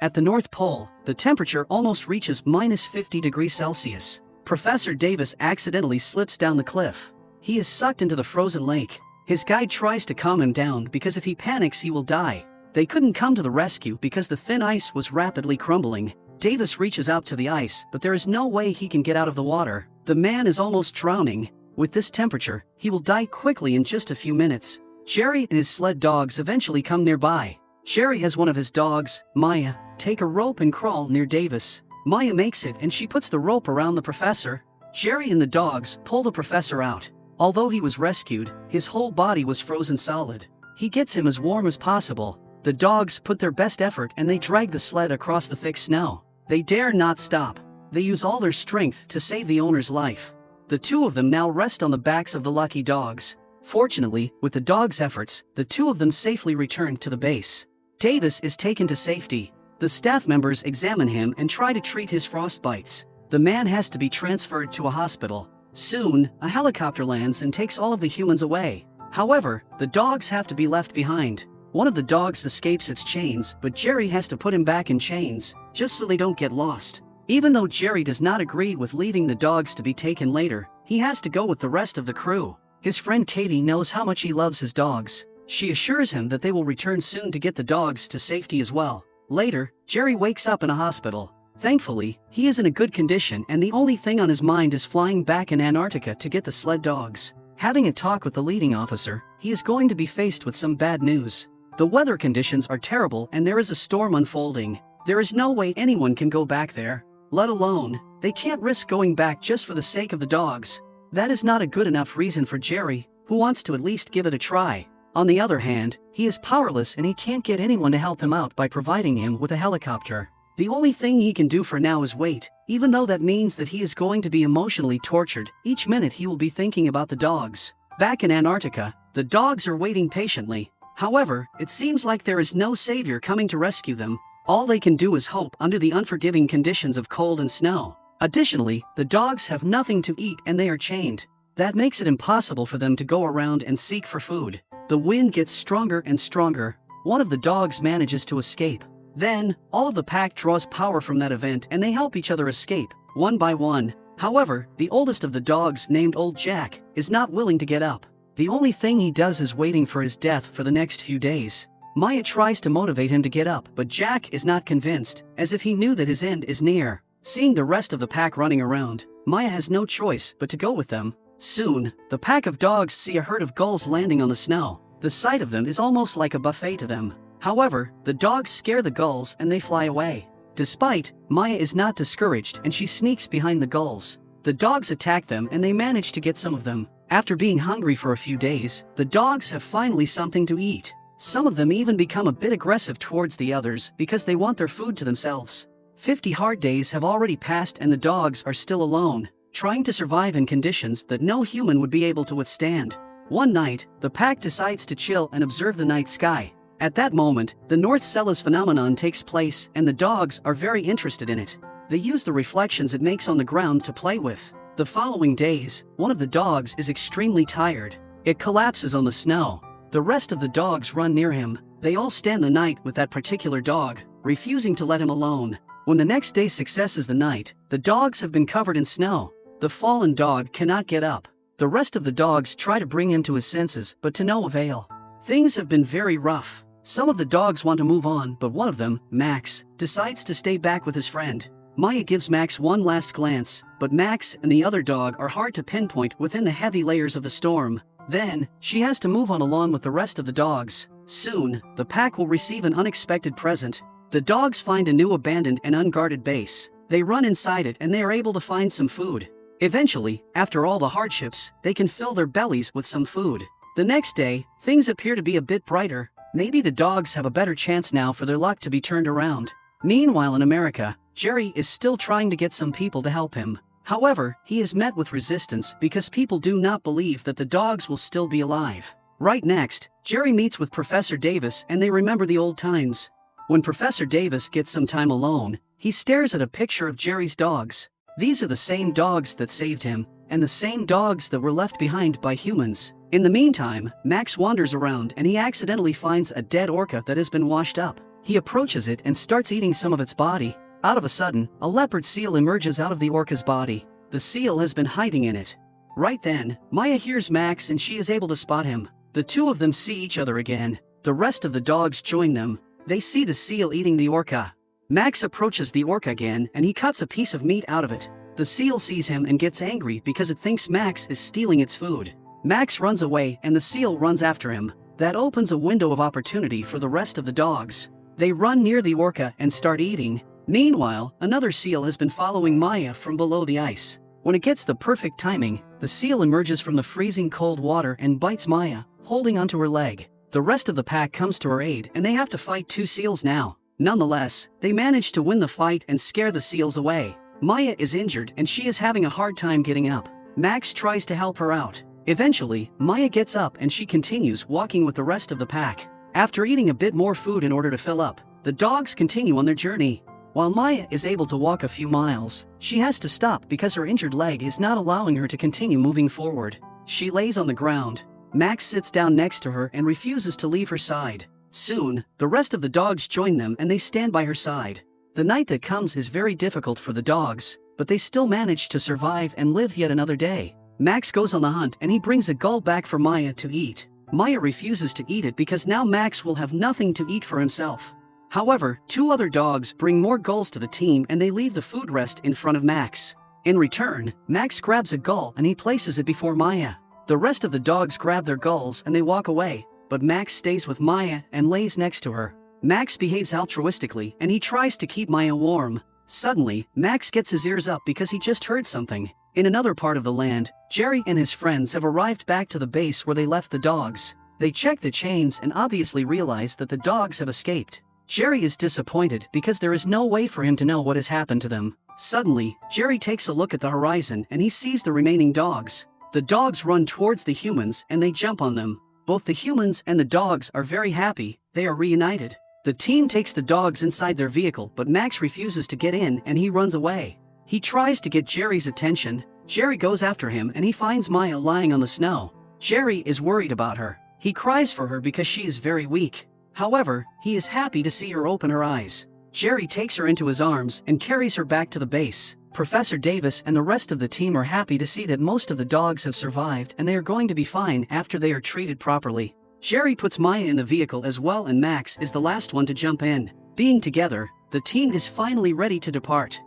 At the North Pole, the temperature almost reaches minus 50 degrees Celsius. Professor Davis accidentally slips down the cliff. He is sucked into the frozen lake. His guide tries to calm him down because if he panics he will die. They couldn't come to the rescue because the thin ice was rapidly crumbling. Davis reaches out to the ice, but there is no way he can get out of the water. The man is almost drowning. With this temperature, he will die quickly in just a few minutes. Jerry and his sled dogs eventually come nearby. Jerry has one of his dogs, Maya, take a rope and crawl near Davis. Maya makes it and she puts the rope around the professor. Jerry and the dogs pull the professor out. Although he was rescued, his whole body was frozen solid. He gets him as warm as possible. The dogs put their best effort and they drag the sled across the thick snow. They dare not stop. They use all their strength to save the owner's life. The two of them now rest on the backs of the lucky dogs. Fortunately, with the dogs' efforts, the two of them safely return to the base. Davis is taken to safety. The staff members examine him and try to treat his frostbites. The man has to be transferred to a hospital. Soon, a helicopter lands and takes all of the humans away. However, the dogs have to be left behind. One of the dogs escapes its chains, but Jerry has to put him back in chains, just so they don't get lost. Even though Jerry does not agree with leaving the dogs to be taken later, he has to go with the rest of the crew. His friend Katie knows how much he loves his dogs. She assures him that they will return soon to get the dogs to safety as well. Later, Jerry wakes up in a hospital. Thankfully, he is in a good condition and the only thing on his mind is flying back in Antarctica to get the sled dogs. Having a talk with the leading officer, he is going to be faced with some bad news. The weather conditions are terrible and there is a storm unfolding. There is no way anyone can go back there. Let alone, they can't risk going back just for the sake of the dogs. That is not a good enough reason for Jerry, who wants to at least give it a try. On the other hand, he is powerless and he can't get anyone to help him out by providing him with a helicopter. The only thing he can do for now is wait, even though that means that he is going to be emotionally tortured. Each minute he will be thinking about the dogs. Back in Antarctica, the dogs are waiting patiently. However, it seems like there is no savior coming to rescue them. All they can do is hope under the unforgiving conditions of cold and snow. Additionally, the dogs have nothing to eat and they are chained. That makes it impossible for them to go around and seek for food. The wind gets stronger and stronger. One of the dogs manages to escape. Then, all of the pack draws power from that event and they help each other escape, one by one. However, the oldest of the dogs, named Old Jack, is not willing to get up. The only thing he does is waiting for his death for the next few days. Maya tries to motivate him to get up, but Jack is not convinced, as if he knew that his end is near. Seeing the rest of the pack running around, Maya has no choice but to go with them. Soon, the pack of dogs see a herd of gulls landing on the snow. The sight of them is almost like a buffet to them. However, the dogs scare the gulls and they fly away. Despite, Maya is not discouraged and she sneaks behind the gulls. The dogs attack them and they manage to get some of them. After being hungry for a few days, the dogs have finally something to eat. Some of them even become a bit aggressive towards the others because they want their food to themselves. 50 hard days have already passed and the dogs are still alone, trying to survive in conditions that no human would be able to withstand. One night, the pack decides to chill and observe the night sky. At that moment, the North Celes phenomenon takes place and the dogs are very interested in it. They use the reflections it makes on the ground to play with. The following days, one of the dogs is extremely tired. It collapses on the snow. The rest of the dogs run near him. They all stand the night with that particular dog, refusing to let him alone. When the next day successes the night, the dogs have been covered in snow. The fallen dog cannot get up. The rest of the dogs try to bring him to his senses, but to no avail. Things have been very rough. Some of the dogs want to move on, but one of them, Max, decides to stay back with his friend. Maya gives Max one last glance, but Max and the other dog are hard to pinpoint within the heavy layers of the storm. Then, she has to move on along with the rest of the dogs. Soon, the pack will receive an unexpected present. The dogs find a new abandoned and unguarded base. They run inside it and they are able to find some food. Eventually, after all the hardships, they can fill their bellies with some food. The next day, things appear to be a bit brighter. Maybe the dogs have a better chance now for their luck to be turned around. Meanwhile in America, Jerry is still trying to get some people to help him. However, he is met with resistance because people do not believe that the dogs will still be alive. Right next, Jerry meets with Professor Davis and they remember the old times. When Professor Davis gets some time alone, he stares at a picture of Jerry's dogs. These are the same dogs that saved him, and the same dogs that were left behind by humans. In the meantime, Max wanders around and he accidentally finds a dead orca that has been washed up. He approaches it and starts eating some of its body. Out of a sudden, a leopard seal emerges out of the orca's body. The seal has been hiding in it. Right then, Maya hears Max and she is able to spot him. The two of them see each other again. The rest of the dogs join them. They see the seal eating the orca. Max approaches the orca again and he cuts a piece of meat out of it. The seal sees him and gets angry because it thinks Max is stealing its food. Max runs away and the seal runs after him. That opens a window of opportunity for the rest of the dogs. They run near the orca and start eating. Meanwhile, another seal has been following Maya from below the ice. When it gets the perfect timing, the seal emerges from the freezing cold water and bites Maya, holding onto her leg. The rest of the pack comes to her aid and they have to fight two seals now. Nonetheless, they manage to win the fight and scare the seals away. Maya is injured and she is having a hard time getting up. Max tries to help her out. Eventually, Maya gets up and she continues walking with the rest of the pack. After eating a bit more food in order to fill up, the dogs continue on their journey. While Maya is able to walk a few miles, she has to stop because her injured leg is not allowing her to continue moving forward. She lays on the ground. Max sits down next to her and refuses to leave her side. Soon, the rest of the dogs join them and they stand by her side. The night that comes is very difficult for the dogs, but they still manage to survive and live yet another day. Max goes on the hunt and he brings a gull back for Maya to eat. Maya refuses to eat it because now Max will have nothing to eat for himself. However, two other dogs bring more gulls to the team and they leave the food rest in front of Max. In return, Max grabs a gull and he places it before Maya. The rest of the dogs grab their gulls and they walk away, but Max stays with Maya and lays next to her. Max behaves altruistically and he tries to keep Maya warm. Suddenly, Max gets his ears up because he just heard something. In another part of the land, Jerry and his friends have arrived back to the base where they left the dogs. They check the chains and obviously realize that the dogs have escaped. Jerry is disappointed because there is no way for him to know what has happened to them. Suddenly, Jerry takes a look at the horizon and he sees the remaining dogs. The dogs run towards the humans and they jump on them. Both the humans and the dogs are very happy. They are reunited. The team takes the dogs inside their vehicle, but Max refuses to get in and he runs away. He tries to get Jerry's attention. Jerry goes after him and he finds Maya lying on the snow. Jerry is worried about her. He cries for her because she is very weak. However, he is happy to see her open her eyes. Jerry takes her into his arms and carries her back to the base. Professor Davis and the rest of the team are happy to see that most of the dogs have survived and they are going to be fine after they are treated properly. Jerry puts Maya in the vehicle as well and Max is the last one to jump in. Being together, the team is finally ready to depart.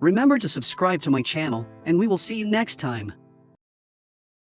Remember to subscribe to my channel, and we will see you next time.